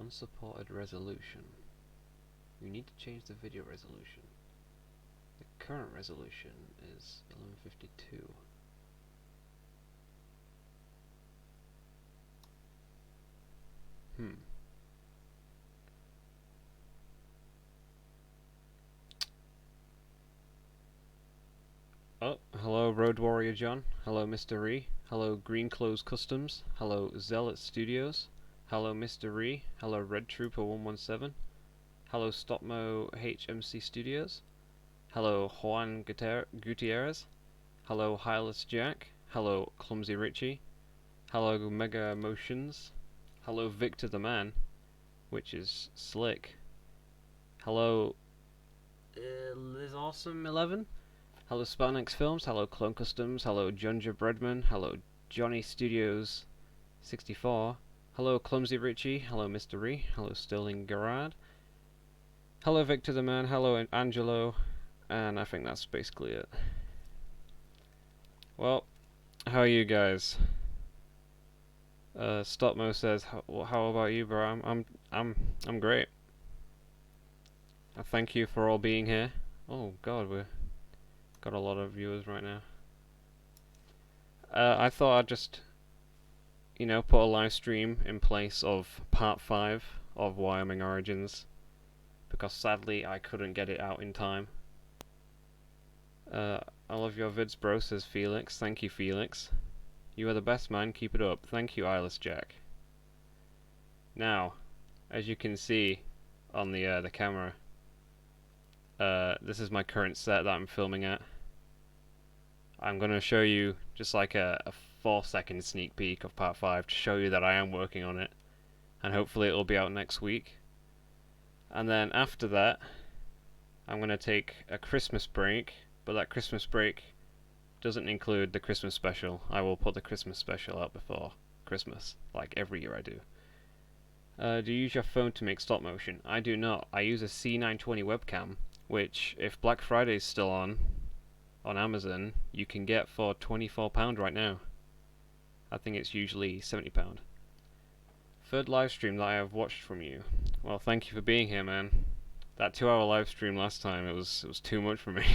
Unsupported resolution. You need to change the video resolution. The current resolution is 1152. Oh, hello Road Warrior John. Hello Mr. Ree. Hello Green Clothes Customs. Hello Zealot Studios. Hello Mr. Ree. Hello Red Trooper 117. Hello Stopmo HMC Studios. Hello Juan Gutierrez. Hello Hilus Jack. Hello Clumsy Richie. Hello Mega Motions. Hello Victor the Man, which is slick. Hello Liz Awesome 11. Hello Sparnex Films. Hello Clone Customs. Hello Junja Breadman. Hello Johnny Studios 64. Hello Clumsy Richie. Hello Mr. Ree. Hello Sterling Garrard. Hello Victor the Man. Hello Angelo. And I think that's basically it. Well, how are you guys? Stopmo says, "How about you, bro?" I'm great. Thank you for all being here. Oh God, we've got a lot of viewers right now. I thought I'd just, put a live stream in place of part 5 of Wyoming Origins, because sadly I couldn't get it out in time. I love your vids, bro, says Felix. Thank you, Felix. You are the best, man. Keep it up. Thank you, Eyeless Jack. Now, as you can see on the camera, this is my current set that I'm filming at. I'm going to show you just like a 4-second sneak peek of part 5 to show you that I am working on it, and hopefully it'll be out next week. And then after that, I'm going to take a Christmas break, but that Christmas break doesn't include the Christmas special. I will put the Christmas special out before Christmas, like every year I do. Do you use your phone to make stop motion? I do not. I use a C920 webcam, which, if Black Friday is still on Amazon, you can get for £24 right now. I think it's usually £70. Third live stream that I have watched from you. Well, thank you for being here, man. That 2-hour live stream last time, it was too much for me.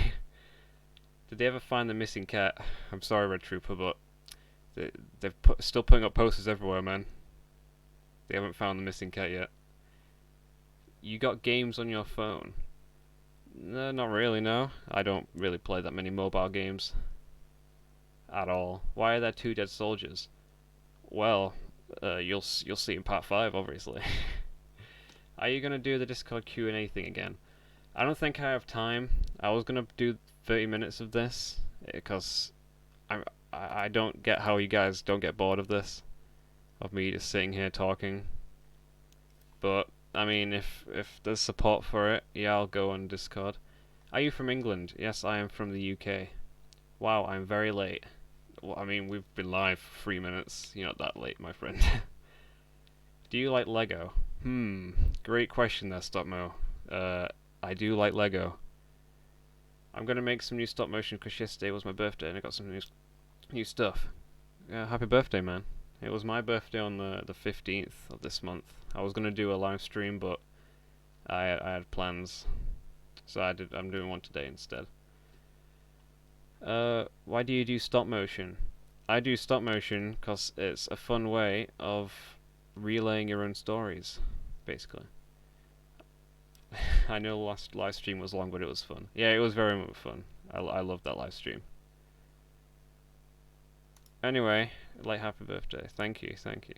Did they ever find the missing cat? I'm sorry, Red Trooper, but they've still putting up posters everywhere, man. They haven't found the missing cat yet. You got games on your phone? No, not really, no. I don't really play that many mobile games. At all. Why are there 2 dead soldiers? Well, you'll see in part 5, obviously. Are you gonna do the Discord Q&A thing again? I don't think I have time. I was gonna do 30 minutes of this, because I don't get how you guys don't get bored of this, of me just sitting here talking. But I mean, if there's support for it, yeah, I'll go on Discord. Are you from England? Yes, I am from the UK. Wow, I'm very late. Well, I mean, we've been live for 3 minutes. You're not that late, my friend. Do you like Lego? Great question there, Stopmo. I do like Lego. I'm gonna make some new stop motion because yesterday was my birthday and I got some new stuff. Happy birthday, man. It was my birthday on the 15th of this month. I was gonna do a live stream, but I had plans, so I'm doing one today instead. Why do you do stop motion? I do stop motion because it's a fun way of relaying your own stories, basically. I know the last live stream was long, but it was fun. Yeah, it was very much fun. I loved that live stream. Anyway, like, happy birthday. Thank you, thank you.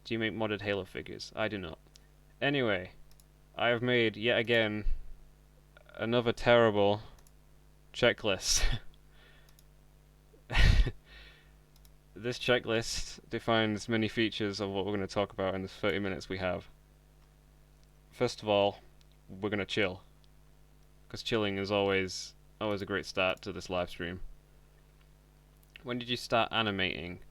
Do you make modded Halo figures? I do not. Anyway, I have made, yet again, another terrible checklist. This checklist defines many features of what we're going to talk about in the 30 minutes we have. First of all, we're going to chill, because chilling is always a great start to this live stream. When did you start animating?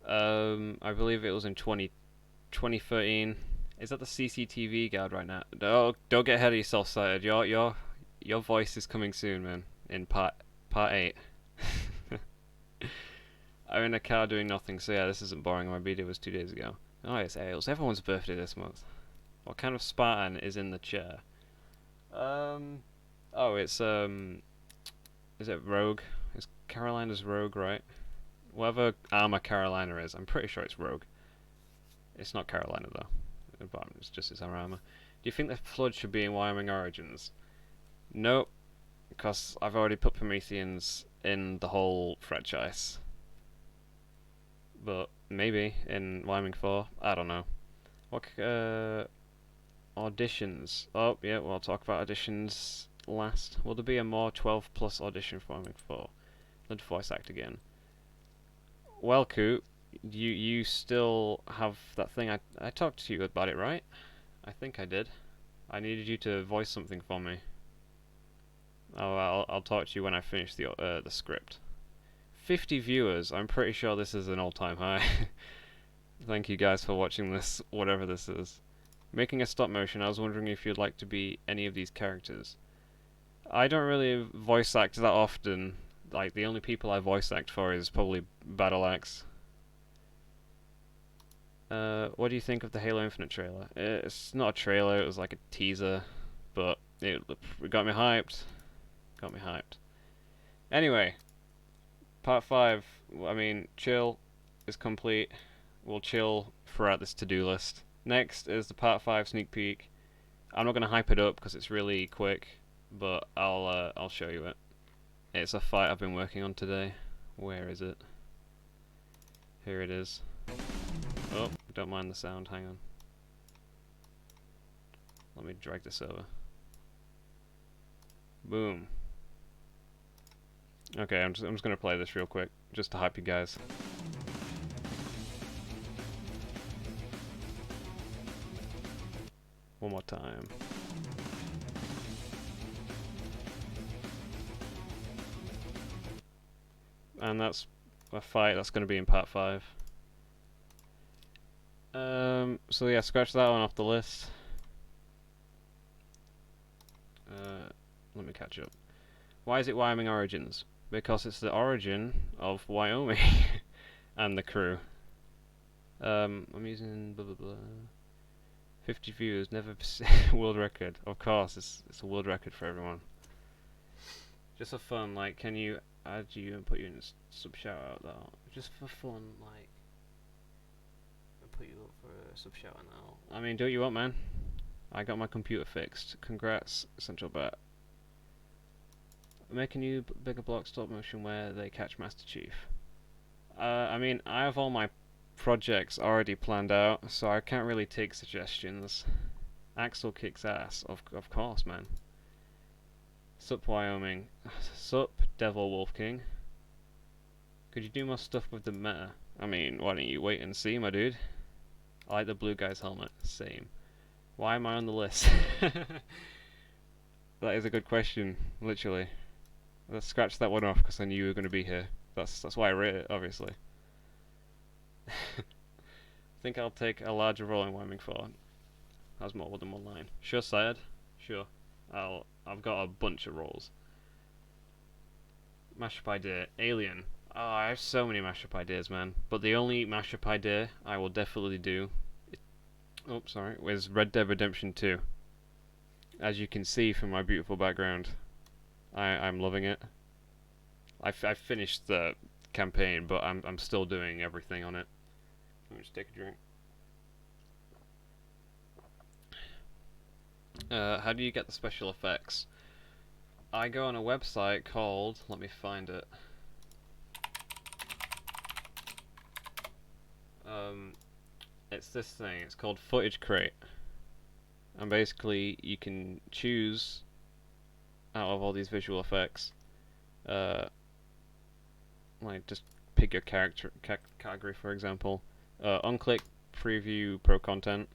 I believe it was in 2013. Is that the CCTV guard right now? No, don't get ahead of yourself, Sighted. Your voice is coming soon, man. In part 8. I'm in a car doing nothing, so yeah, this isn't boring. My video was 2 days ago. Oh, it's Ailes. Everyone's birthday this month. What kind of Spartan is in the chair? Oh, is it Rogue? It's Carolina's Rogue, right? Whatever armor Carolina is, I'm pretty sure it's Rogue. It's not Carolina though. But it's just its armor. Do you think the Flood should be in Wyoming Origins? Nope, because I've already put Prometheans in the whole franchise. But maybe in Wyoming 4. I don't know. What auditions? Oh yeah, we'll talk about auditions last. Will there be a more 12 plus audition for Wyoming 4? Learn to voice act again. Well, Coop, you still have that thing. I talked to you about it, right? I think I did. I needed you to voice something for me. Oh, I'll talk to you when I finish the script. 50 viewers. I'm pretty sure this is an all-time high. Thank you guys for watching this, whatever this is. Making a stop motion. I was wondering if you'd like to be any of these characters. I don't really voice act that often. Like, the only people I voice act for is probably Battle Axe. What do you think of the Halo Infinite trailer? It's not a trailer, it was like a teaser, but it got me hyped. Got me hyped. Anyway, part 5, I mean, chill is complete. We'll chill throughout this to-do list. Next is the part 5 sneak peek. I'm not going to hype it up because it's really quick, but I'll show you it. It's a fight I've been working on today. Where is it? Here it is. Oh, don't mind the sound, hang on. Let me drag this over. Boom. Okay, I'm just gonna play this real quick, just to hype you guys. One more time. And that's a fight that's gonna be in part 5. So yeah, scratch that one off the list. Let me catch up. Why is it Wyoming Origins? Because it's the origin of Wyoming and the crew. I'm using blah blah blah. 50 views, never world record. Of course, it's a world record for everyone. Just for fun, like, can you add you and put you in a sub shout out though? Just for fun, like, and put you up for a sub shout out now. I mean, do what you want, man. I got my computer fixed. Congrats, Central Bet. Make a new bigger block stop motion where they catch Master Chief. I mean, I have all my projects already planned out, so I can't really take suggestions. Axel kicks ass, of course, man. Sup Wyoming. Sup Devil Wolf King. Could you do more stuff with the meta? I mean, why don't you wait and see, my dude? I like the blue guy's helmet. Same. Why am I on the list? That is a good question, literally. Let's scratch that one off because I knew you were going to be here. That's why I rate it, obviously. I think I'll take a larger role in Wyoming 4. Has more than one line. Sure, Syed. Sure. I've got a bunch of roles. Mashup idea. Alien. Oh, I have so many mashup ideas, man. But the only mashup idea I will definitely do, is Red Dead Redemption 2. As you can see from my beautiful background, I'm loving it. I finished the campaign, but I'm still doing everything on it. Let me just take a drink. How do you get the special effects? I go on a website called, let me find it. It's this thing. It's called Footage Crate, and basically you can choose out of all these visual effects, like just pick your category, for example. Unclick Preview Pro Content,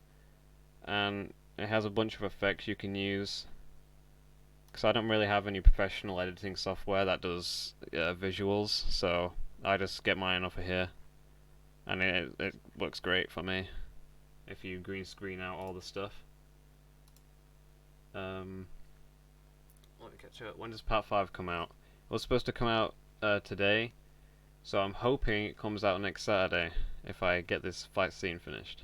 and it has a bunch of effects you can use. Because I don't really have any professional editing software that does visuals, so I just get mine off of here, and it works great for me. If you green screen out all the stuff. Let me catch up. When does part 5 come out? It was supposed to come out today, so I'm hoping it comes out next Saturday if I get this fight scene finished.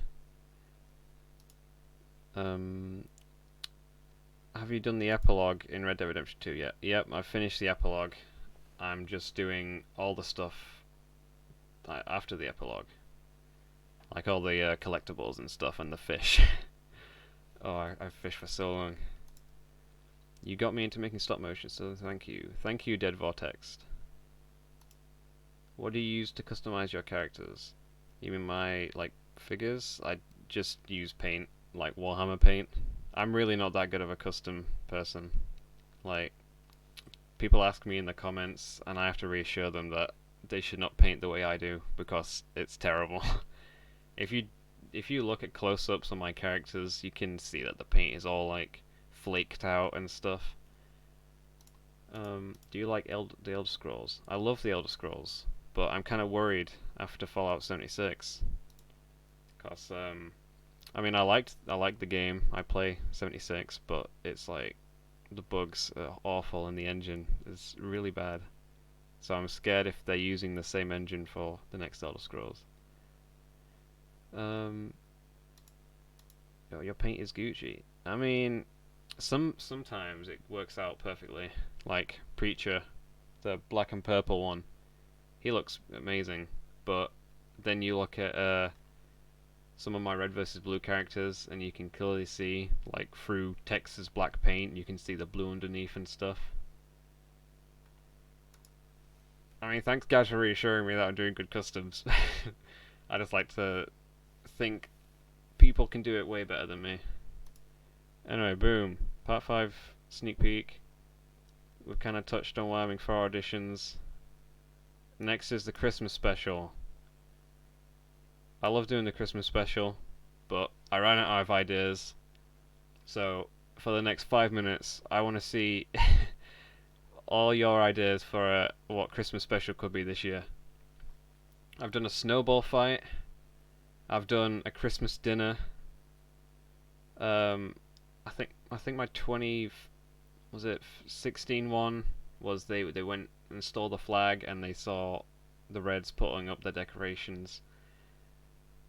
Um, have you done the epilogue in Red Dead Redemption 2 yet? Yep, I've finished the epilogue. I'm just doing all the stuff after the epilogue. Like all the collectibles and stuff and the fish. Oh, I've fished for so long. You got me into making stop motion, so thank you. Thank you, Dead Vortex. What do you use to customize your characters? You mean my, like, figures? I just use paint, like Warhammer paint. I'm really not that good of a custom person. Like, people ask me in the comments, and I have to reassure them that they should not paint the way I do, because it's terrible. If you look at close-ups on my characters, you can see that the paint is all, like, flaked out and stuff. Do you like the Elder Scrolls? I love the Elder Scrolls, but I'm kind of worried after Fallout 76, cause I mean I liked the game. I play 76, but it's like the bugs are awful and the engine is really bad. So I'm scared if they're using the same engine for the next Elder Scrolls. Um, oh, your paint is Gucci. I mean, sometimes it works out perfectly. Like Preacher, the black and purple one. He looks amazing, but then you look at some of my red versus blue characters, and you can clearly see, like through Texas black paint, you can see the blue underneath and stuff. I mean, thanks guys for reassuring me that I'm doing good customs. I just like to think people can do it way better than me. Anyway, boom. Part 5 sneak peek. We've kind of touched on Wyoming for our auditions. Next is the Christmas special. I love doing the Christmas special, but I ran out of ideas. So, for the next 5 minutes, I want to see all your ideas for what Christmas special could be this year. I've done a snowball fight. I've done a Christmas dinner. I think my 16 one was they went and installed the flag and they saw the Reds putting up their decorations.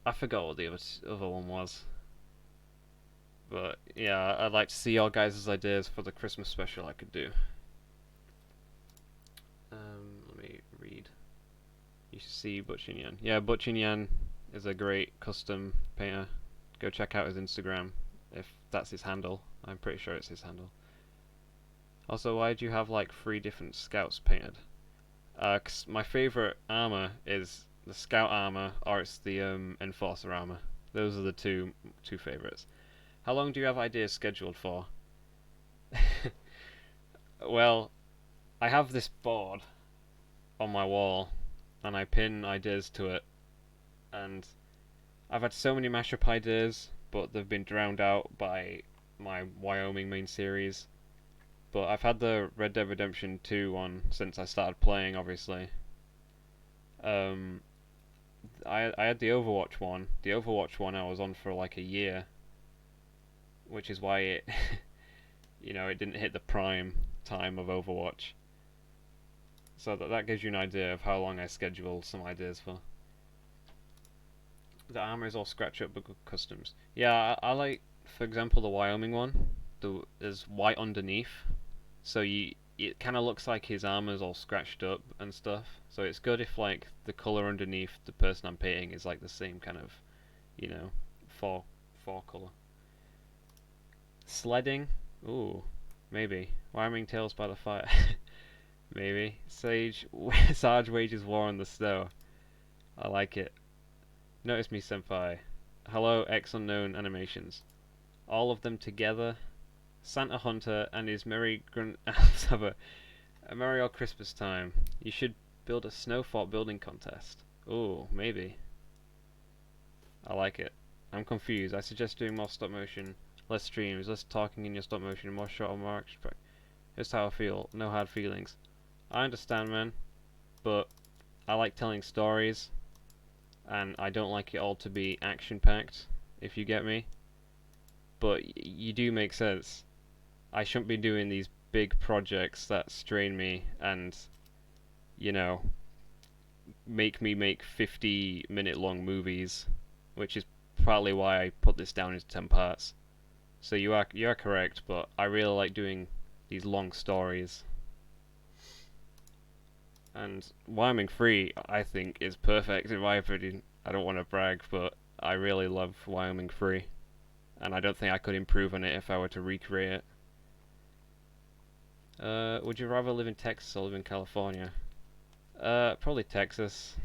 I forgot what the other one was. But yeah, I'd like to see your guys' ideas for the Christmas special I could do. Let me read. You should see Butch and Yan. Yeah, Butch and Yan is a great custom painter. Go check out his Instagram if that's his handle. I'm pretty sure it's his handle. Also, why do you have like 3 different scouts painted? 'Cause my favorite armor is the scout armor, or it's the enforcer armor. Those are the two favorites. How long do you have ideas scheduled for? Well, I have this board on my wall, and I pin ideas to it, and I've had so many mashup ideas, but they've been drowned out by my Wyoming main series. But I've had the Red Dead Redemption 2 one since I started playing, obviously. I had the Overwatch one. The Overwatch one I was on for like a year, which is why it, it didn't hit the prime time of Overwatch. So that gives you an idea of how long I schedule some ideas for. The armor is all scratch up but good customs. Yeah, I like, for example, the Wyoming one. There's white underneath, so it kind of looks like his armor's all scratched up and stuff. So it's good if like the color underneath the person I'm painting is like the same kind of, four color. Sledding, ooh, maybe. Wyoming Tales by the Fire, maybe. Sarge wages war on the snow. I like it. Notice me, senpai. Hello, X Unknown Animations. All of them together. Santa Hunter and his merry elves have a merry old Christmas time. You should build a snow fort building contest. Ooh, maybe. I like it. I'm confused. I suggest doing more stop motion, less streams, less talking in your stop motion, and more short or more action pack. Here's how I feel. No hard feelings. I understand, man, but I like telling stories, and I don't like it all to be action packed, if you get me. But you do make sense. I shouldn't be doing these big projects that strain me and, make me make 50-minute long movies, which is probably why I put this down into 10 parts. So you are correct, but I really like doing these long stories. And Wyoming 3, I think, is perfect in my opinion. I don't want to brag, but I really love Wyoming 3. And I don't think I could improve on it if I were to recreate it. Would you rather live in Texas or live in California? Probably Texas.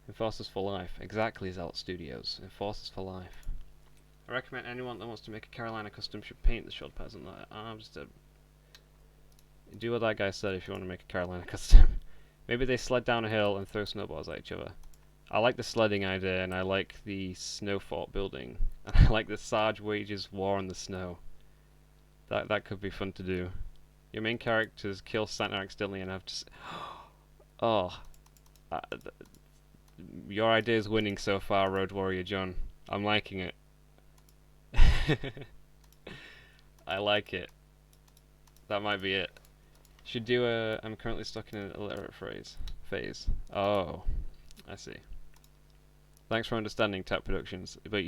Enforcers for life. Exactly, Zelt Studios. Enforcers for life. I recommend anyone that wants to make a Carolina custom should paint the short peasant. Do what that guy said if you want to make a Carolina custom. Maybe they sled down a hill and throw snowballs at each other. I like the sledding idea, and I like the snow fort building, and I like the Sarge wages war on the snow. That could be fun to do. Your main characters kill Santa accidentally and have to. Oh, uh, your idea is winning so far, Road Warrior John. I'm liking it. I like it. That might be it. Should do a. I'm currently stuck in an illiterate phase. Oh, I see. Thanks for understanding Tap Productions, but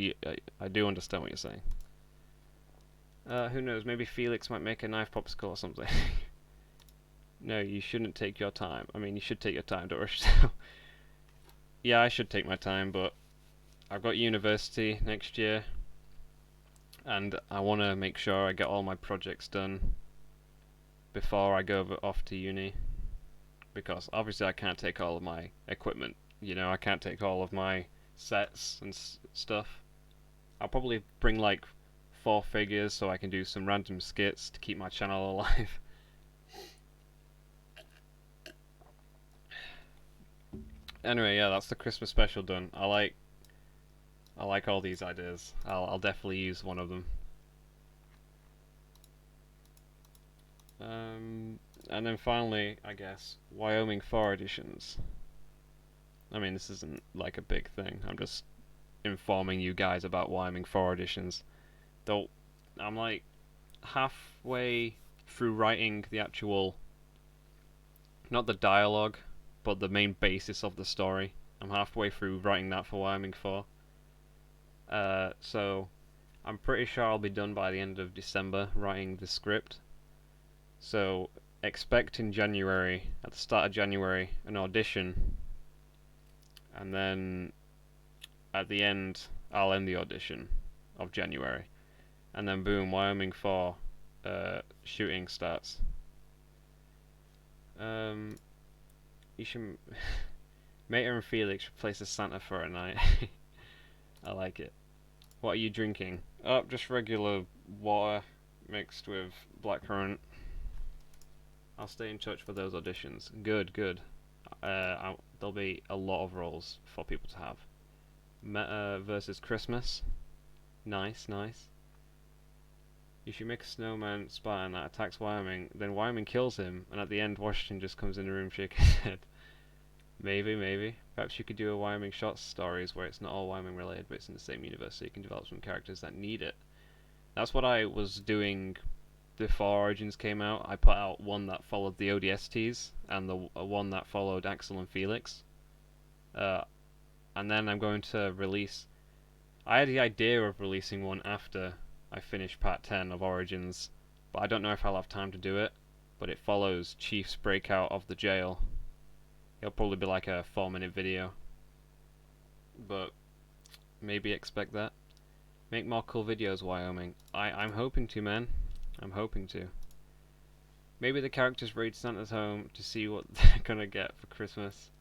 I do understand what you're saying. Who knows? Maybe Felix might make a knife popsicle or something. No, you shouldn't take your time. I mean, you should take your time. Don't rush now. Yeah, I should take my time, but I've got university next year, and I want to make sure I get all my projects done before I go off to uni. Because obviously I can't take all of my equipment. You know, I can't take all of my sets and stuff. I'll probably bring like 4 figures so I can do some random skits to keep my channel alive. Anyway, yeah, that's the Christmas special done. I like all these ideas. I'll definitely use one of them. And then finally, I guess, Wyoming 4 editions. I mean, this isn't like a big thing. I'm just informing you guys about Wyoming 4 editions. Though, I'm like halfway through writing the actual, not the dialogue, but the main basis of the story. I'm halfway through writing that for Wyoming 4. So, I'm pretty sure I'll be done by the end of December writing the script. So, expect in January, at the start of January, an audition. And then, at the end, I'll end the audition of January. And then boom, Wyoming 4 shooting starts. You should Mater and Felix replace the Santa for a night. I like it. What are you drinking? Oh, just regular water mixed with blackcurrant. I'll stay in touch for those auditions. Good, good. There'll be a lot of roles for people to have. Meta versus Christmas. Nice, nice. You should make a snowman Spartan that attacks Wyoming, then Wyoming kills him, and at the end Washington just comes in the room shaking his head. Maybe, maybe. Perhaps you could do a Wyoming short stories where it's not all Wyoming related, but it's in the same universe, so you can develop some characters that need it. That's what I was doing before Origins came out. I put out one that followed the ODSTs, and the one that followed Axel and Felix. And then I'm going to release... I had the idea of releasing one after I finish part 10 of Origins, but I don't know if I'll have time to do it. But it follows Chief's breakout of the jail. It'll probably be like a 4-minute video, but maybe expect that. Make more cool videos, Wyoming. I'm hoping to, man. I'm hoping to. Maybe the characters raid Santa's home to see what they're gonna get for Christmas.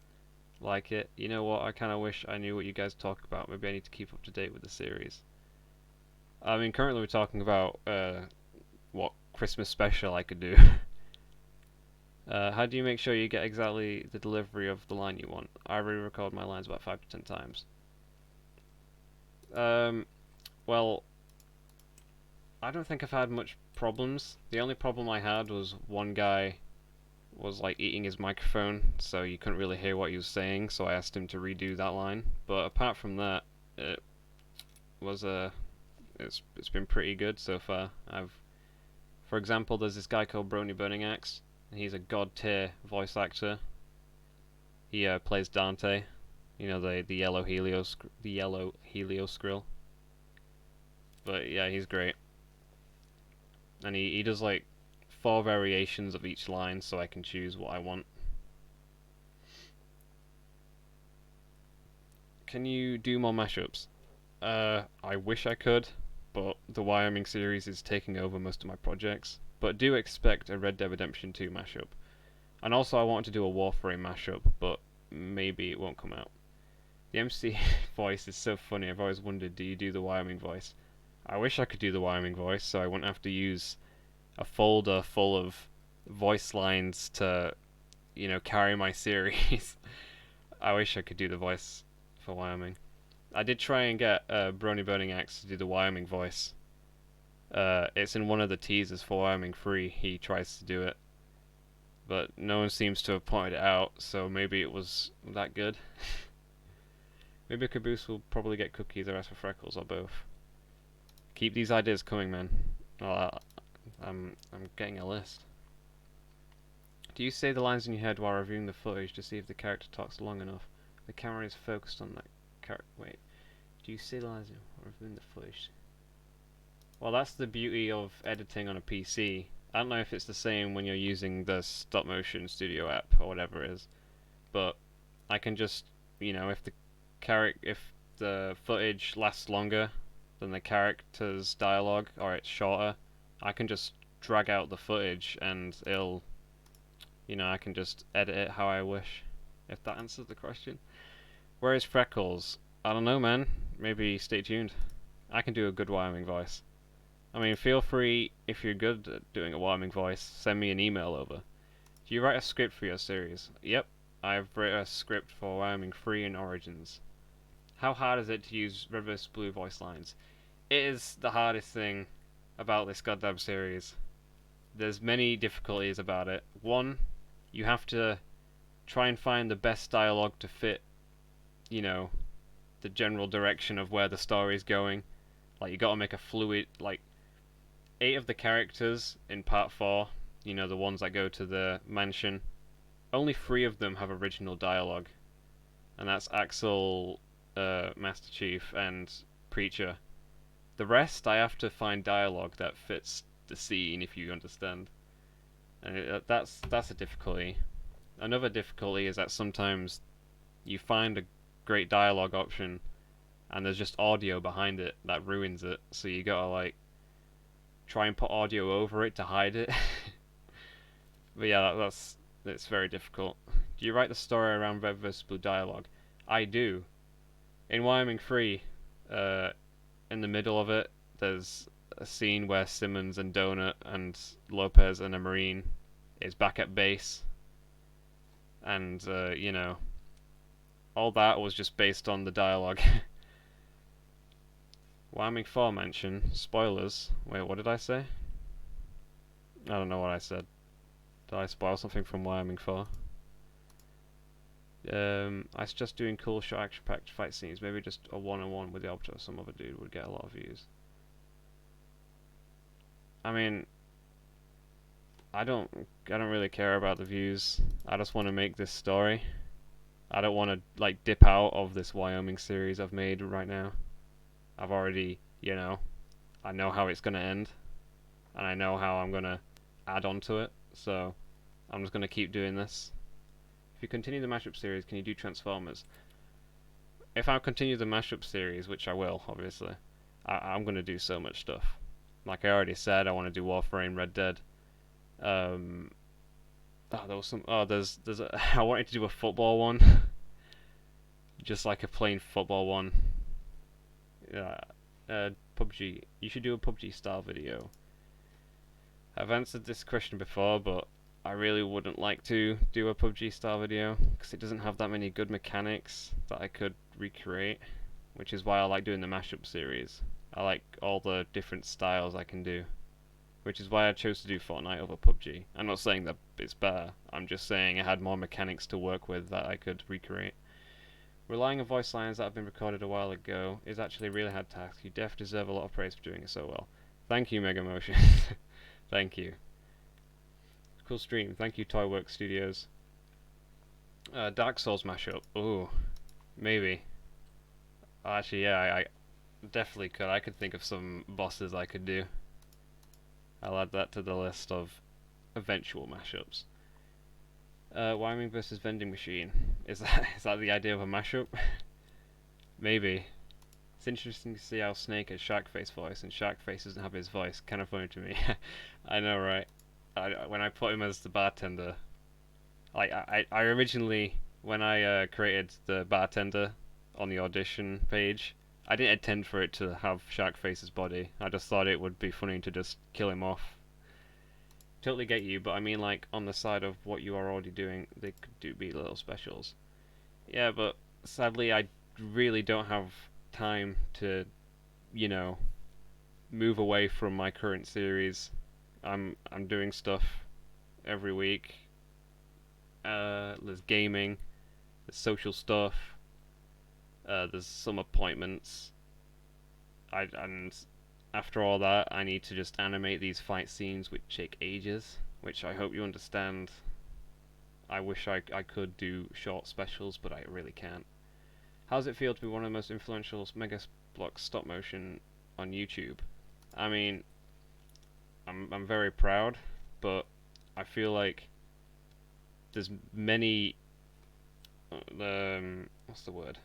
Like it. You know what? I kind of wish I knew what you guys talk about. Maybe I need to keep up to date with the series. I mean, currently we're talking about what Christmas special I could do. How do you make sure you get exactly the delivery of the line you want? I re-record my lines about 5 to 10 times. Well, I don't think I've had much problems. The only problem I had was one guy was like eating his microphone, so you couldn't really hear what he was saying, so I asked him to redo that line. But apart from that, it was it's been pretty good so far. For example, there's this guy called Brony Burning Axe, and he's a god tier voice actor. He plays Dante, you know, the yellow Helios Skrill. But yeah, he's great. and he does like 4 variations of each line, so I can choose what I want. Can you do more mashups? I wish I could, but the Wyoming series is taking over most of my projects. But do expect a Red Dead Redemption 2 mashup. And also I want to do a Warframe mashup, but maybe it won't come out. The MC voice is so funny. I've always wondered, do you do the Wyoming voice? I wish I could do the Wyoming voice, so I wouldn't have to use a folder full of voice lines to, carry my series. I wish I could do the voice for Wyoming. I did try and get Brony Burning Axe to do the Wyoming voice. It's in one of the teasers for Wyoming 3. He tries to do it, but no one seems to have pointed it out, so maybe it was that good. Maybe Caboose will probably get cookies or ask for freckles, or both. Keep these ideas coming, man. I'm getting a list. Do you say the lines in your head while reviewing the footage to see if the character talks long enough? The camera is focused on that character. Wait. Do you say the lines while reviewing the footage? Well, that's the beauty of editing on a PC. I don't know if it's the same when you're using the stop motion studio app or whatever it is, but I can just, if the footage lasts longer than the character's dialogue, or it's shorter, I can just drag out the footage and it'll, I can just edit it how I wish, if that answers the question. Where is Freckles? I don't know, man. Maybe stay tuned. I can do a good Wyoming voice. I mean, feel free, if you're good at doing a Wyoming voice, send me an email over. Do you write a script for your series? Yep, I've written a script for Wyoming 3 and Origins. How hard is it to use Red vs. Blue voice lines? It is the hardest thing about this goddamn series. There's many difficulties about it. One, you have to try and find the best dialogue to fit, the general direction of where the story is going. Like, you gotta make a fluid, 8 of the characters in part 4, the ones that go to the mansion, only 3 of them have original dialogue. And that's Axel, Master Chief, and Preacher. The rest, I have to find dialogue that fits the scene, if you understand. And that's a difficulty. Another difficulty is that sometimes you find a great dialogue option and there's just audio behind it that ruins it, so you gotta try and put audio over it to hide it. But yeah, it's very difficult. Do you write the story around Red vs. Blue dialogue? I do. In Wyoming 3, in the middle of it, there's a scene where Simmons and Donut and Lopez and a Marine is back at base, and all that was just based on the dialogue. Wyoming 4 mention. Spoilers. Wait, what did I say? I don't know what I said. Did I spoil something from Wyoming 4? I suggest doing cool, short, action-packed fight scenes. Maybe just a one-on-one with the Opto or some other dude would get a lot of views. I mean, I don't really care about the views. I just want to make this story. I don't want to dip out of this Wyoming series I've made right now. I've already, I know how it's gonna end, and I know how I'm gonna add on to it. So I'm just gonna keep doing this. If you continue the mashup series, can you do Transformers? If I continue the mashup series, which I will, obviously, I'm gonna do so much stuff. Like I already said, I want to do Warframe, Red Dead. There was some. Oh, there's a. I wanted to do a football one, just like a plain football one. PUBG. You should do a PUBG style video. I've answered this question before, but I really wouldn't like to do a PUBG style video because it doesn't have that many good mechanics that I could recreate, which is why I like doing the mashup series. I like all the different styles I can do, which is why I chose to do Fortnite over PUBG. I'm not saying that it's better, I'm just saying I had more mechanics to work with that I could recreate. Relying on voice lines that have been recorded a while ago is actually a really hard task. You definitely deserve a lot of praise for doing it so well. Thank you, Mega Motion. Thank you. Cool stream. Thank you, Toyworks Studios. Dark Souls mashup. Ooh, maybe. Actually, yeah, I definitely could. I could think of some bosses I could do. I'll add that to the list of eventual mashups. Wyoming versus vending machine. Is that the idea of a mashup? Maybe. It's interesting to see how Snake has Sharkface voice and Sharkface doesn't have his voice. Kind of funny to me. I know, right? When I put him as the bartender, I originally, when I created the bartender on the audition page, I didn't intend for it to have Sharkface's body. I just thought it would be funny to just kill him off. Totally get you, but I mean, like, on the side of what you are already doing, they could be little specials. Yeah, but sadly, I really don't have time to, you know, move away from my current series. I'm doing stuff every week. There's gaming, there's social stuff, there's some appointments. And after all that, I need to just animate these fight scenes which take ages, which I hope you understand. I wish I could do short specials, but I really can't. How does it feel to be one of the most influential Mega Block stop motion on YouTube? I mean, I'm very proud, but I feel like there's many what's the word?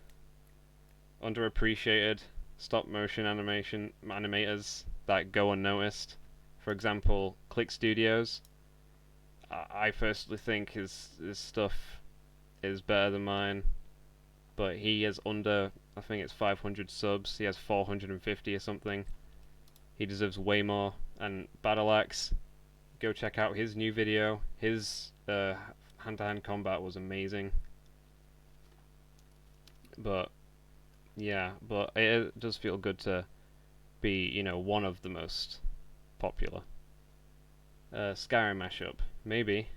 Underappreciated stop motion animators that go unnoticed. For example, Click Studios. I personally think his stuff is better than mine, but he is under, I think it's 500 subs. He has 450 or something. He deserves way more. And Battle Axe, go check out his new video. His hand-to-hand combat was amazing. But yeah, but it does feel good to be, you know, one of the most popular. Skyrim mashup, maybe.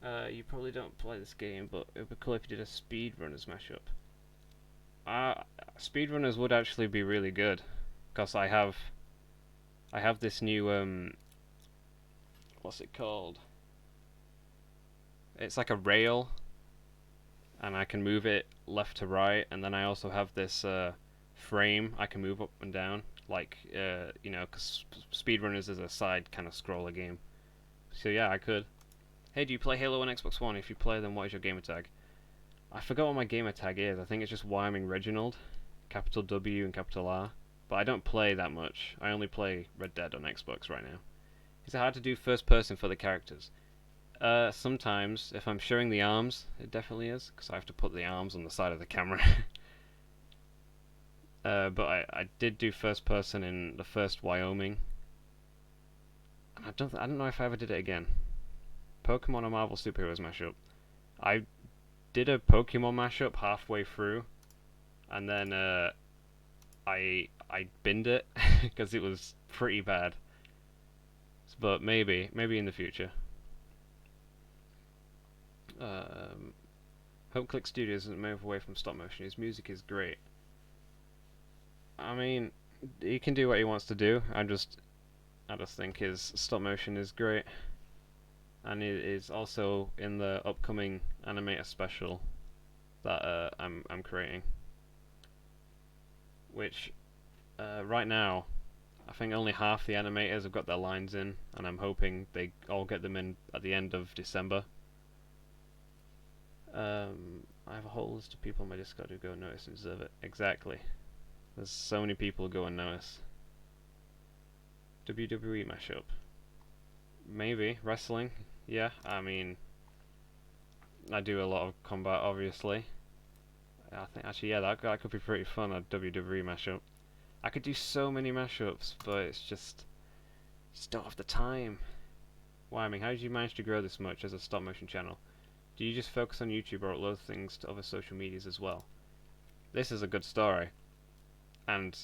You probably don't play this game, but it would be cool if you did a speedrunners mashup. Speedrunners would actually be really good, because I have this new what's it called? It's like a rail, and I can move it left to right, and then I also have this frame I can move up and down, like you know, because Speedrunners is a side kind of scroller game. So yeah, I could. Hey, do you play Halo on Xbox One? If you play, then what is your gamer tag? I forgot what my gamer tag is. I think it's just Wyoming Reginald, capital W and capital R. But I don't play that much. I only play Red Dead on Xbox right now. Is it hard to do first person for the characters? Sometimes, if I'm showing the arms, it definitely is, because I have to put the arms on the side of the camera. But I did do first person in the first Wyoming. I don't know if I ever did it again. Pokemon or Marvel Superheroes mashup. I did a Pokemon mashup halfway through, and then I binned it because it was pretty bad. But maybe in the future. Hope Click Studios doesn't move away from stop motion. His music is great. I mean, he can do what he wants to do. I just think his stop motion is great, and it is also in the upcoming animator special that I'm creating. Which right now, I think only half the animators have got their lines in, and I'm hoping they all get them in at the end of December. I have a whole list of people on my Discord who go unnoticed and deserve it. Exactly. There's so many people who go unnoticed. WWE mashup. Maybe. Wrestling. Yeah, I mean, I do a lot of combat, obviously. I think, actually, yeah, that could be pretty fun, a WWE mashup. I could do so many mashups, but it's just don't have the time. Why, I mean, how did you manage to grow this much as a stop motion channel? Do you just focus on YouTube or upload things to other social medias as well? This is a good story, and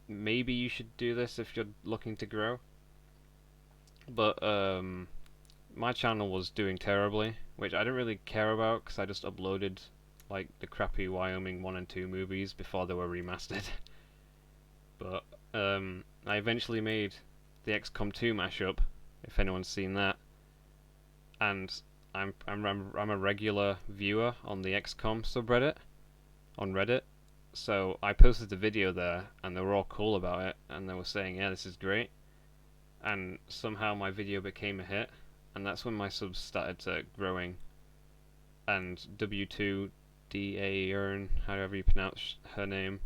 maybe you should do this if you're looking to grow. But my channel was doing terribly, which I didn't really care about because I just uploaded like the crappy Wyoming 1 and 2 movies before they were remastered. But I eventually made the XCOM 2 mashup, if anyone's seen that, and I'm a regular viewer on the XCOM subreddit on Reddit, so I posted the video there, and they were all cool about it, and they were saying, yeah, this is great. and somehow my video became a hit, and that's when my subs started growing. And W2DA Earn, however you pronounce her name,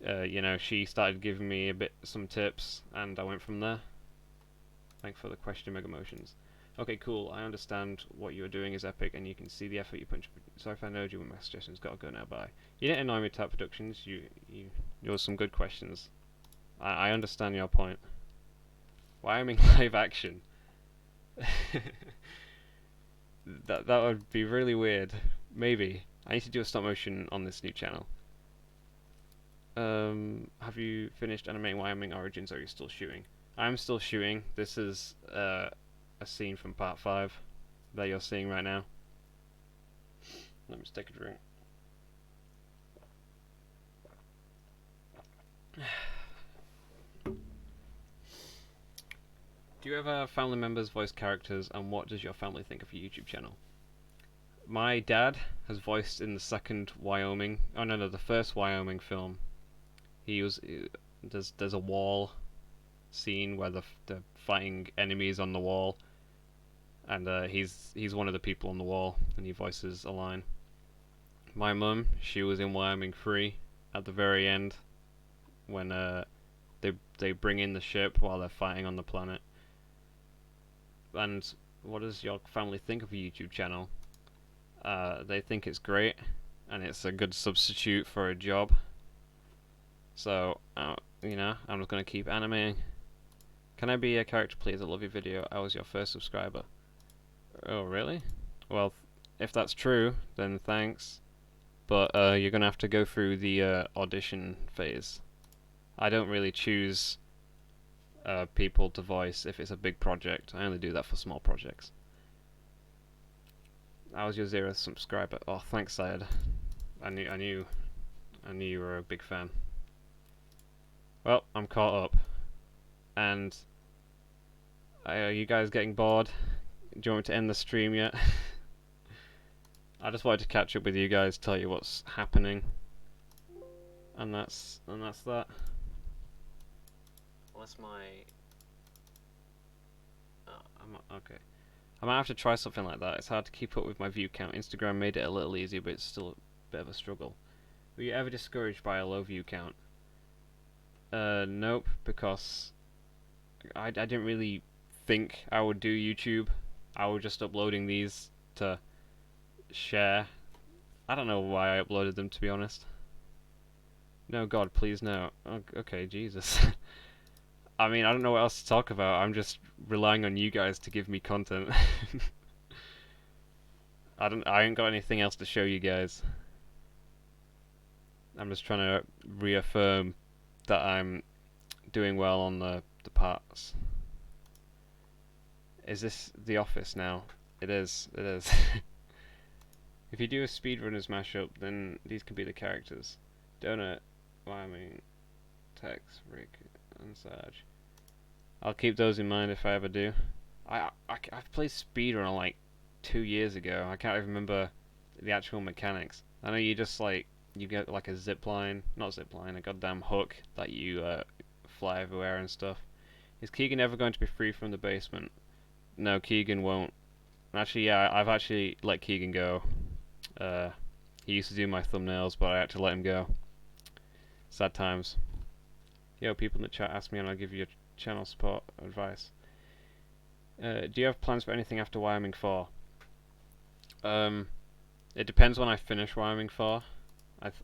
you know, she started giving me some tips, and I went from there. Thanks for the question, Mega Motions. Okay, cool. I understand what you are doing is epic, and you can see the effort you put into. Sorry if I annoyed you with my suggestions. Gotta go now. Bye. You didn't annoy me, Tap Productions. Yours some good questions. I understand your point. Wyoming live action. That would be really weird. Maybe I need to do a stop motion on this new channel. Have you finished animating Wyoming Origins, or are you still shooting? I'm still shooting. This is a scene from part 5 that you're seeing right now. Let me just take a drink. Do you ever family members voice characters, and what does your family think of your YouTube channel? My dad has voiced in the second Wyoming, the first Wyoming film. There's a wall scene where they're fighting enemies on the wall, and he's one of the people on the wall, and he voices a line. My mum, she was in Wyoming 3 at the very end when they bring in the ship while they're fighting on the planet. And what does your family think of a YouTube channel? They think it's great, and it's a good substitute for a job. So, you know, I'm just gonna keep animating. Can I be a character, please? I love your video. I was your first subscriber. Oh, really? Well, if that's true, then thanks. But you're gonna have to go through the audition phase. I don't really choose people to voice if it's a big project. I only do that for small projects. I was your 0th subscriber. Oh, thanks, Syed. I knew you were a big fan. Well, I'm caught up. And are you guys getting bored? Do you want me to end the stream yet? I just wanted to catch up with you guys, tell you what's happening. And that's that. What's my... Oh, okay. I might have to try something like that. It's hard to keep up with my view count. Instagram made it a little easier, but it's still a bit of a struggle. Were you ever discouraged by a low view count? Nope, because I didn't really think I would do YouTube. I was just uploading these to share. I don't know why I uploaded them, to be honest. No, God, please no. Okay, Jesus. I mean, I don't know what else to talk about. I'm just relying on you guys to give me content. I ain't got anything else to show you guys. I'm just trying to reaffirm that I'm doing well on the parts. Is this The Office now? It is. It is. If you do a speedrunners mashup, then these could be the characters. Donut, Wyoming, Tex, Rick, and Sarge. I'll keep those in mind if I ever do. I've played speedrunner like 2 years ago. I can't even remember the actual mechanics. I know you just like you get like a zip line, not zip line, a goddamn hook that you fly everywhere and stuff. Is Keegan ever going to be free from the basement? No, Keegan won't. Actually, yeah, I've actually let Keegan go. He used to do my thumbnails, but I had to let him go. Sad times. Yo, people in the chat ask me and I'll give you channel support advice. Do you have plans for anything after Wyoming 4? It depends when I finish Wyoming 4.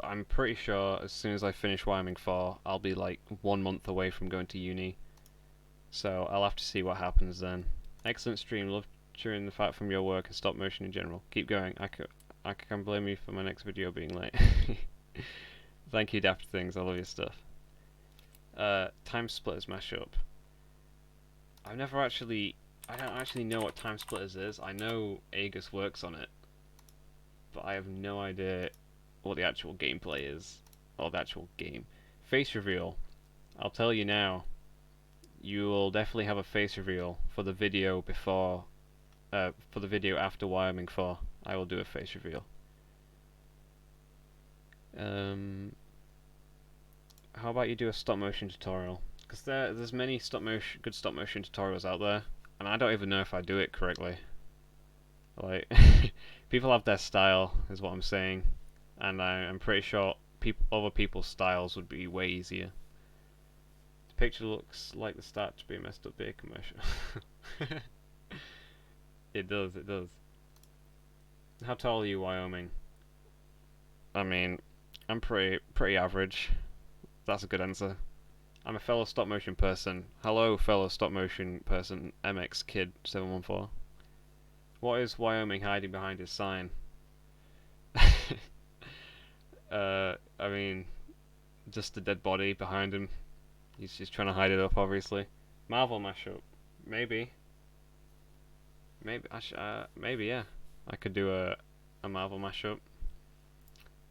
I'm pretty sure as soon as I finish Wyoming 4, I'll be like 1 month away from going to uni. So I'll have to see what happens then. Excellent stream. Love cheering the fact from your work and stop motion in general. Keep going. I can blame you for my next video being late. Thank you, Daft Things. I love your stuff. Time Splitters mashup. I don't actually know what Time Splitters is. I know Aegis works on it, but I have no idea what the actual gameplay is, or the actual game. Face reveal. I'll tell you now. You will definitely have a face reveal for the video before, for the video after Wyoming 4. I will do a face reveal. How about you do a stop motion tutorial? Because there's many good stop motion tutorials out there, and I don't even know if I do it correctly. Like, people have their style, is what I'm saying, and I'm pretty sure other people's styles would be way easier. The picture looks like the start to be a messed up beer commercial. It does, it does. How tall are you, Wyoming? I mean, I'm pretty average. That's a good answer. I'm a fellow stop motion person. Hello, fellow stop motion person, MX Kid 714. What is Wyoming hiding behind his sign? I mean, just a dead body behind him. He's just trying to hide it up, obviously. Marvel mashup, maybe. Maybe yeah. I could do a Marvel mashup.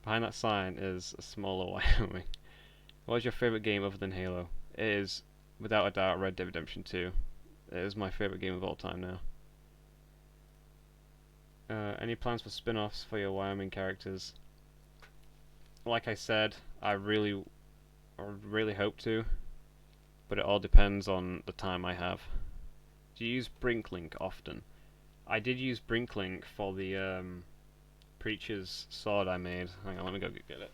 Behind that sign is a smaller Wyoming. What is your favorite game other than Halo? It is, without a doubt, Red Dead Redemption 2. It is my favorite game of all time now. Any plans for spin-offs for your Wyoming characters? Like I said, I really hope to, but it all depends on the time I have. Do you use Brinklink often? I did use Brinklink for the Preacher's sword I made. Hang on, let me go get it.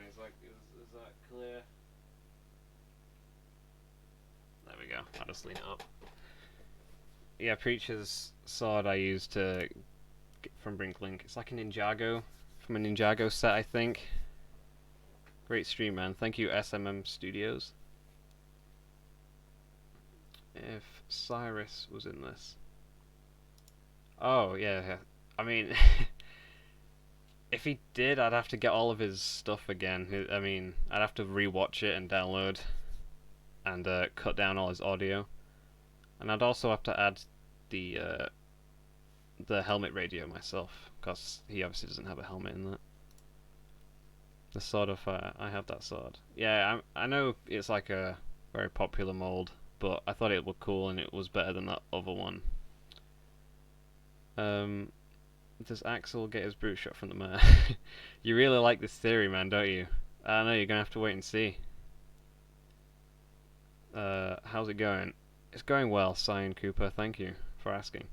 Is that clear? There we go. I'll just lean it up. Yeah, Preacher's sword I used to get from Brinklink. It's like a Ninjago from a Ninjago set, I think. Great stream, man. Thank you, SMM Studios. If Cyrus was in this. Oh, yeah. I mean, if he did, I'd have to get all of his stuff again. I mean, I'd have to rewatch it and download and cut down all his audio. And I'd also have to add the helmet radio myself, because he obviously doesn't have a helmet in that. The Sword of Fire. I have that sword. Yeah, I know it's like a very popular mold, but I thought it looked cool and it was better than that other one. Does Axel get his brute shot from the mayor? You really like this theory, man, don't you? I know, you're gonna have to wait and see. How's it going? It's going well, Cyan Cooper. Thank you for asking.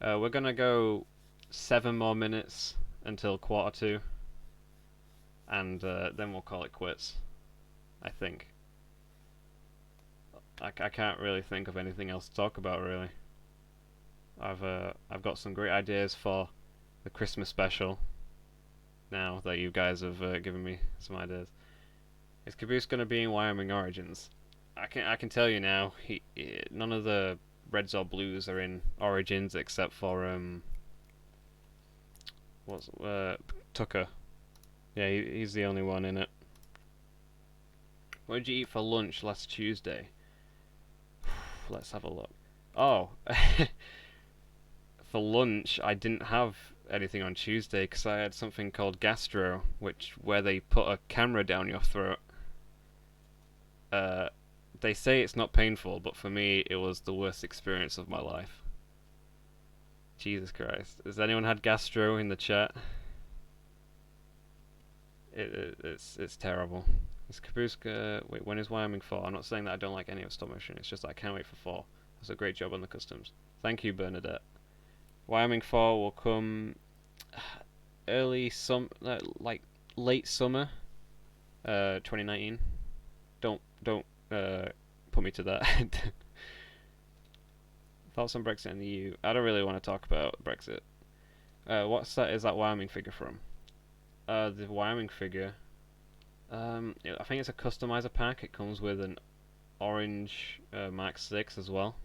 We're gonna go 7 more minutes until 1:45, and then we'll call it quits. I think. I can't really think of anything else to talk about, really. I've got some great ideas for the Christmas special. Now that you guys have given me some ideas, is Caboose gonna be in Wyoming Origins? I can tell you now. None of the Reds or Blues are in Origins except for Tucker. Yeah, he's the only one in it. What did you eat for lunch last Tuesday? Let's have a look. Oh, for lunch I didn't have anything on Tuesday because I had something called gastro, where they put a camera down your throat. They say it's not painful, but for me it was the worst experience of my life. Jesus Christ. Has anyone had gastro in the chat? It's terrible. Is Kabuska... Wait, when is Wyoming 4? I'm not saying that I don't like any of stop motion, it's just that I can't wait for 4. That's a great job on the customs. Thank you, Bernadette. Wyoming 4 will come early like late summer 2019. Don't put me to that. Thoughts on Brexit and the EU? I don't really want to talk about Brexit. What set is that Wyoming figure from? The Wyoming figure. I think it's a customizer pack. It comes with an orange Mark 6 as well.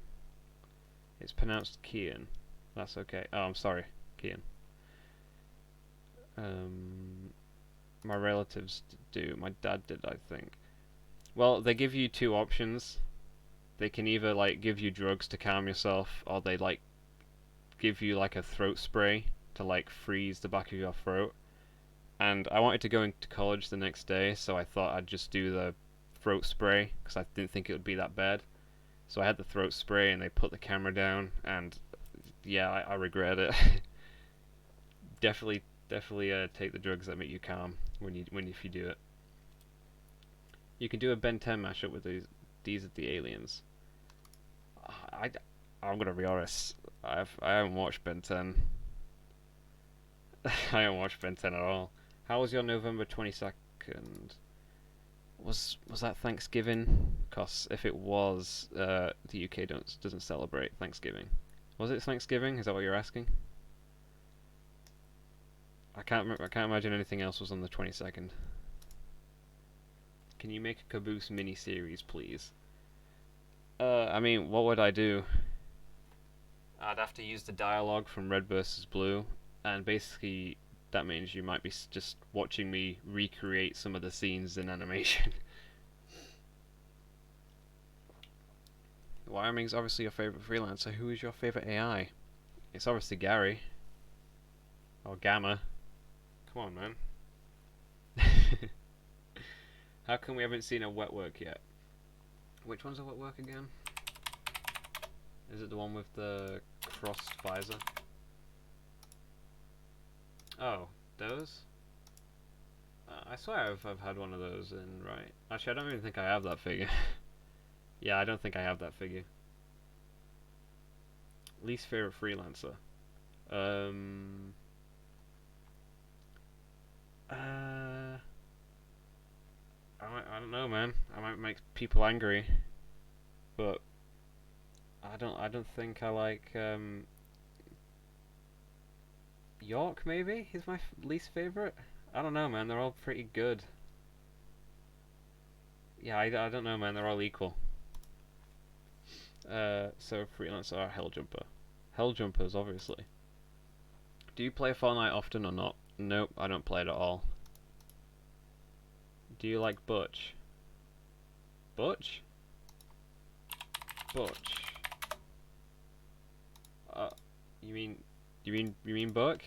It's pronounced Kian. That's okay. Oh, I'm sorry, Kian. My relatives do. My dad did, I think. Well, they give you 2 options. They can either like give you drugs to calm yourself, or they like give you like a throat spray to like freeze the back of your throat. And I wanted to go into college the next day, so I thought I'd just do the throat spray because I didn't think it would be that bad. So I had the throat spray, and they put the camera down, and yeah, I regret it. Definitely Definitely take the drugs that make you calm if you do it. You can do a Ben 10 mashup with these are the aliens. I I'm gonna be honest. I haven't watched Ben 10. I haven't watched Ben 10 at all. How was your November 22nd? Was that Thanksgiving? Cause if it was, the UK doesn't celebrate Thanksgiving. Was it Thanksgiving? Is that what you're asking? I can't imagine anything else was on the 22nd. Can you make a Caboose mini series, please? I mean, what would I do? I'd have to use the dialogue from Red vs. Blue, and basically that means you might be just watching me recreate some of the scenes in animation. Wyoming's obviously your favorite freelancer. Who is your favorite AI? It's obviously Gary. Or Gamma. Come on, man. How come we haven't seen a wet work yet? Which one's a wet work again? Is it the one with the crossed visor? Oh, those? I swear I've had one of those in, right. Actually, I don't even think I have that figure. Yeah, I don't think I have that figure. Least favorite freelancer. I don't know, man. I might make people angry, but I don't think I like York. Maybe he's my least favorite. I don't know, man. They're all pretty good. Yeah, I don't know, man. They're all equal. So freelancer or Helljumper. Helljumpers, obviously. Do you play Fortnite often or not? Nope, I don't play it at all. Do you like Butch? Butch? Butch. Uh, you mean Buck?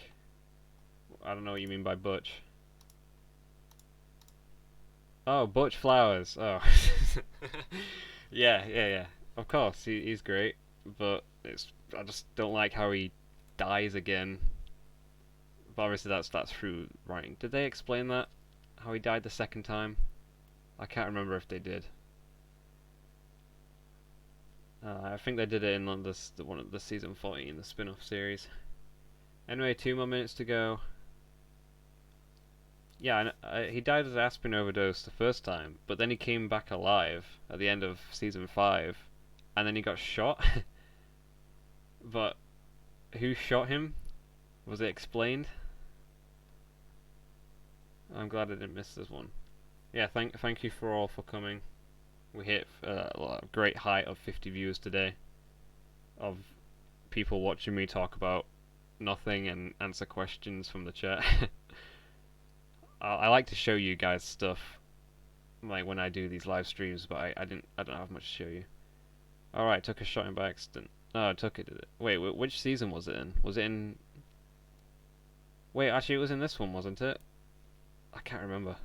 I don't know what you mean by Butch. Oh, Butch Flowers. Oh. Yeah. Of course, he's great, but I just don't like how he dies again. But obviously that's through writing. Did they explain that? How he died the second time? I can't remember if they did. I think they did it in one of the season 14, the spin-off series. Anyway, 2 more minutes to go. Yeah, he died of aspirin overdose the first time, but then he came back alive at the end of season 5, and then he got shot. But who shot him? Was it explained? I'm glad I didn't miss this one. Yeah, thank you for all for coming. We hit a great height of 50 views today, of people watching me talk about nothing and answer questions from the chat. I like to show you guys stuff, like when I do these live streams, but I don't have much to show you. Alright, took a shot in by accident. Oh, I took it, did it? Wait, which season was it in? Was it in... Wait, actually it was in this one, wasn't it? I can't remember.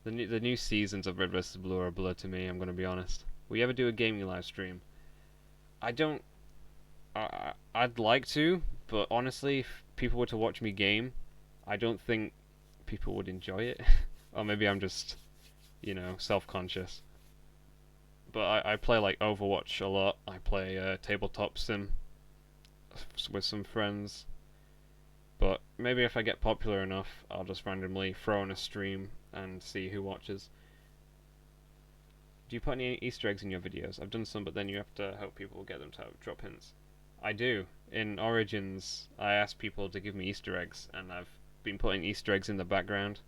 The new seasons of Red vs. Blue are a blur to me, I'm gonna be honest. Will you ever do a gaming live stream? I don't... I'd like to, but honestly, if people were to watch me game, I don't think people would enjoy it. Or maybe I'm just, self-conscious. But I play like Overwatch a lot. I play tabletop sim with some friends. But maybe if I get popular enough, I'll just randomly throw on a stream and see who watches. Do you put any Easter eggs in your videos? I've done some, but then you have to help people get them to drop hints. I do. In Origins, I asked people to give me Easter eggs, and I've been putting Easter eggs in the background.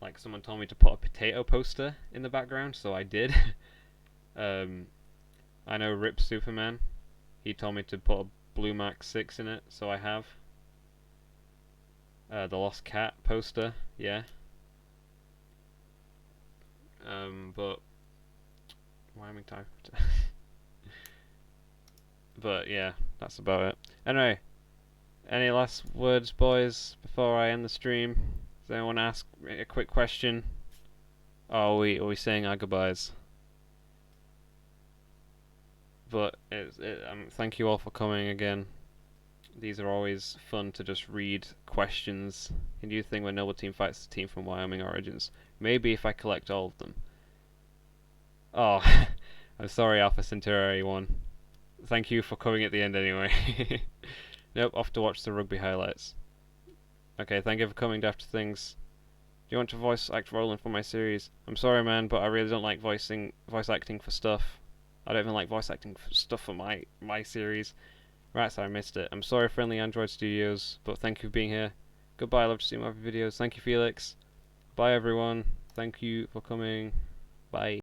Like someone told me to put a potato poster in the background, so I did. I know Rip Superman. He told me to put a Blue Max 6 in it, so I have. The Lost Cat poster, yeah. But Wyoming type. But yeah, that's about it. Anyway, any last words, boys, before I end the stream? Does anyone ask a quick question? Are we saying our goodbyes? But thank you all for coming again. These are always fun to just read questions. Can you think when Noble Team fights the team from Wyoming origins? Maybe if I collect all of them. Oh, I'm sorry, Alpha Centauri 1. Thank you for coming at the end anyway. Nope, off to watch the rugby highlights. Okay, thank you for coming to After Things. Do you want to voice act Roland for my series? I'm sorry, man, but I really don't like voice acting for stuff. I don't even like voice acting for stuff for my series. Right, so I missed it. I'm sorry, Friendly Android Studios, but thank you for being here. Goodbye, I love to see more videos. Thank you, Felix. Bye, everyone. Thank you for coming. Bye.